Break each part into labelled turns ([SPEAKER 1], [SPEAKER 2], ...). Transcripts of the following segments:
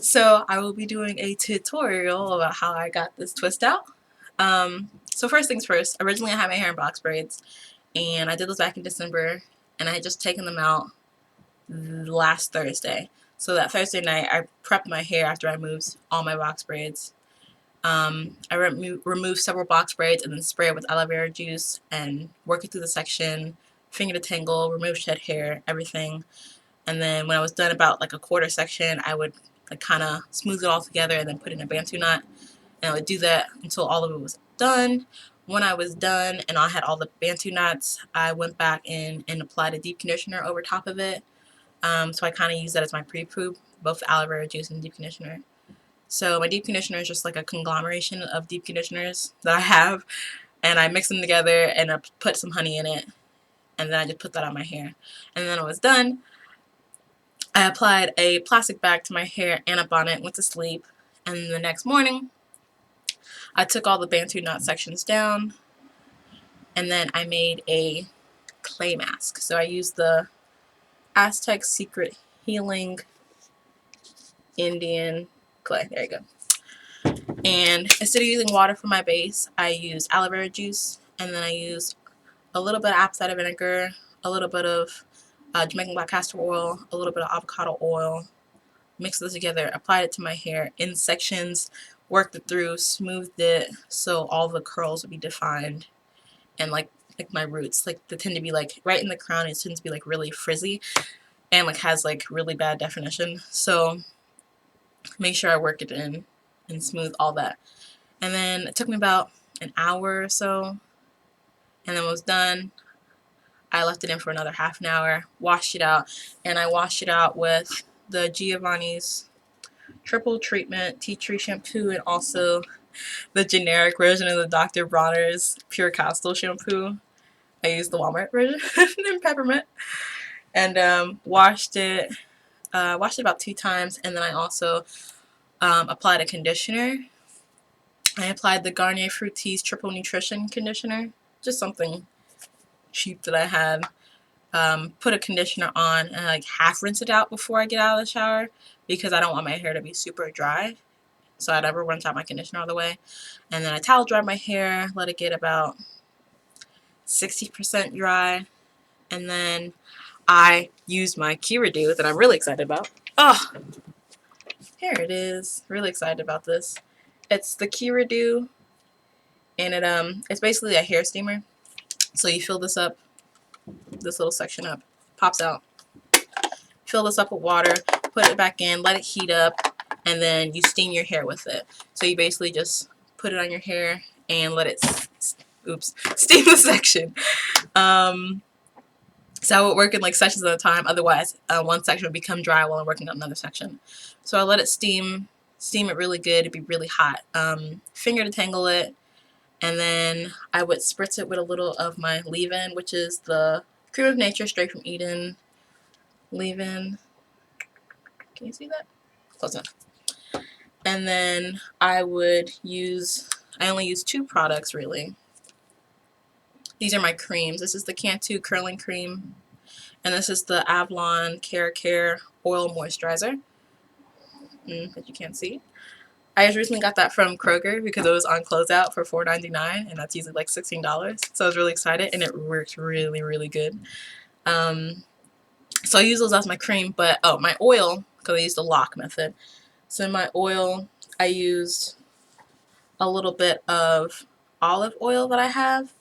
[SPEAKER 1] So I will be doing a tutorial about how I got this twist out. So first things first, originally I had my hair in box braids, and I did this back in December, and I had just taken them out last Thursday. So that Thursday night, I prepped my hair after I moved all my box braids. I removed several box braids and then spray it with aloe vera juice and work it through the section, finger detangle, remove shed hair, everything. And then when I was done about like a quarter section, I would like kind of smooth it all together and then put it in a bantu knot. And I would do that until all of it was done. When I was done and I had all the bantu knots, I went back in and applied a deep conditioner over top of it. So I kind of use that as my pre-poo, both aloe vera juice and deep conditioner. So my deep conditioner is just like a conglomeration of deep conditioners that I have, and I mix them together and I put some honey in it, and then I just put that on my hair. And then when I was done, I applied a plastic bag to my hair and a bonnet, went to sleep, and the next morning I took all the bantu knot sections down, and then I made a clay mask. So I used the Aztec Secret Healing Indian clay. There you go. And instead of using water for my base, I used aloe vera juice, and then I used a little bit of apple cider vinegar, a little bit of Jamaican black castor oil, a little bit of avocado oil, mixed this together, applied it to my hair in sections, worked it through, smoothed it so all the curls would be defined, and like my roots, like they tend to be like right in the crown, it tends to be like really frizzy and like has like really bad definition. So make sure I work it in and smooth all that. And then it took me about an hour or so, and then it was done. I left it in for another half an hour, washed it out, and I washed it out with the Giovanni's Triple Treatment Tea Tree Shampoo and also the generic version of the Dr. Bronner's Pure Castle Shampoo. I used the Walmart version in peppermint, and washed it about 2 times, and then I also applied a conditioner. I applied the Garnier Fructis Triple Nutrition Conditioner, just something cheap that I had. Put a conditioner on and like half rinse it out before I get out of the shower because I don't want my hair to be super dry. So I never rinse out my conditioner all the way. And then I towel dried my hair, let it get about 60% dry. And then I used my Kiridu that I'm really excited about. Oh, here it is. Really excited about this. It's the Kiridu, and it's basically a hair steamer. So you fill this up, this little section up, pops out. Fill this up with water, put it back in, let it heat up, and then you steam your hair with it. So you basically just put it on your hair and let it steam the section. So I would work in like sections at a time, otherwise one section would become dry while I'm working on another section. So I let it steam it really good, it'd be really hot. Finger detangle it, and then I would spritz it with a little of my leave-in, which is the Cream of Nature straight from Eden leave-in. Can you see that? Close enough. And then I only use 2 products really. These are my creams. This is the Cantu Curling Cream, and this is the Avalon Care Oil Moisturizer that you can't see. I just recently got that from Kroger because it was on closeout for $4.99, and that's usually like $16. So I was really excited, and it works really, really good. So I use those as my cream, but my oil, because I used the lock method. So in my oil, I used a little bit of olive oil that I have,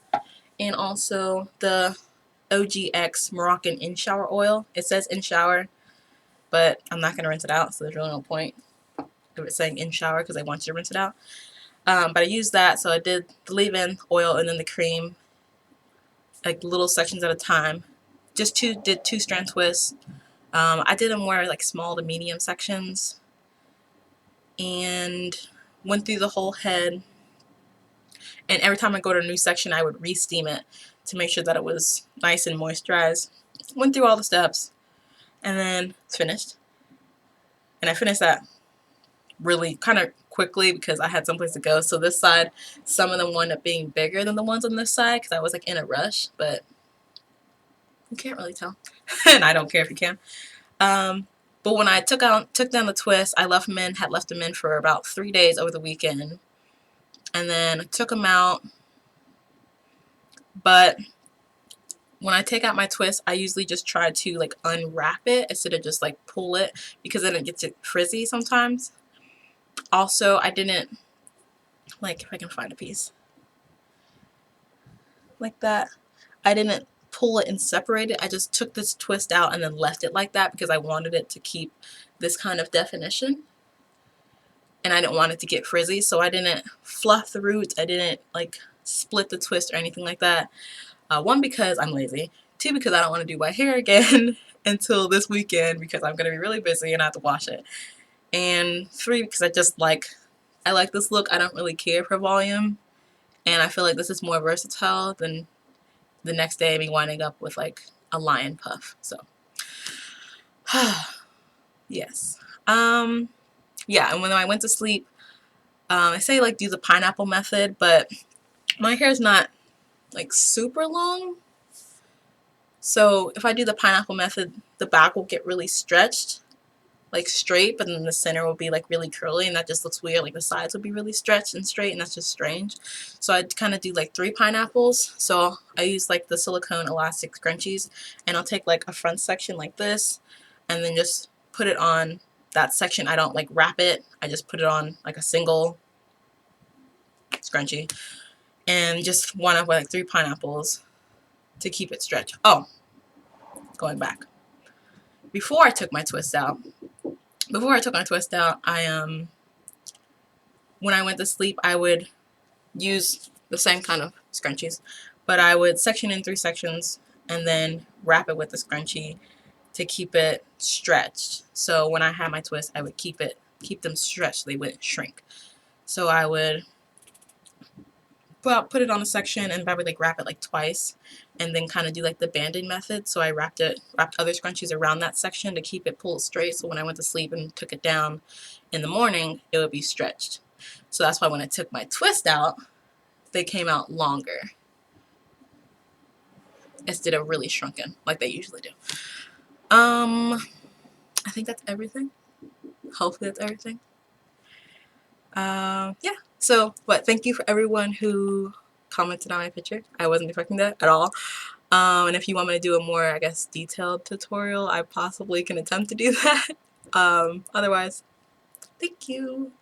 [SPEAKER 1] and also the OGX Moroccan in-shower oil. It says in-shower, but I'm not going to rinse it out, so there's really no point of it saying in-shower because I want you to rinse it out. But I used that, so I did the leave-in oil and then the cream, like little sections at a time. Did 2 strand twists. I did them more like small to medium sections, and went through the whole head. And every time I go to a new section, I would re-steam it to make sure that it was nice and moisturized. Went through all the steps, and then it's finished. And I finished that really kind of quickly because I had someplace to go. So this side, some of them wound up being bigger than the ones on this side because I was like in a rush, but you can't really tell. And I don't care if you can. But when I took down the twist, I had left them in for about 3 days over the weekend, and then I took them out. But when I take out my twist, I usually just try to like unwrap it instead of just like pull it, because then it gets frizzy sometimes. Also, I didn't, like, if I can find a piece like that, I didn't pull it and separate it. I just took this twist out and then left it like that because I wanted it to keep this kind of definition, and I didn't want it to get frizzy, so I didn't fluff the roots. I didn't like split the twist or anything like that. One, because I'm lazy. Two, because I don't want to do my hair again until this weekend because I'm going to be really busy and I have to wash it. And three, because I like this look. I don't really care for volume, and I feel like this is more versatile than the next day me winding up with like a lion puff. So yes. Yeah, and when I went to sleep, I say like do the pineapple method, but my hair is not like super long. So if I do the pineapple method, the back will get really stretched, like straight, but then the center will be like really curly, and that just looks weird. Like the sides will be really stretched and straight, and that's just strange. So I kind of do like 3 pineapples. So I use like the silicone elastic scrunchies, and I'll take like a front section like this, and then just put it on that section. I don't like wrap it. I just put it on like a single scrunchie, and just wind up with like 3 pineapples to keep it stretched. Oh, going back. Before I took my twist out, when I went to sleep, I would use the same kind of scrunchies, but I would section in 3 sections and then wrap it with the scrunchie to keep it stretched. So when I had my twist, I would keep them stretched. They wouldn't shrink. So I would put it on a section and probably like wrap it like twice, and then kind of do like the banding method. So I wrapped other scrunchies around that section to keep it pulled straight, so when I went to sleep and took it down in the morning, it would be stretched. So that's why when I took my twist out, they came out longer instead of really shrunken like they usually do. I think that's everything. Hopefully that's everything. Yeah. So, but thank you for everyone who commented on my picture. I wasn't expecting that at all. And if you want me to do a more, I guess, detailed tutorial, I possibly can attempt to do that. Otherwise, thank you.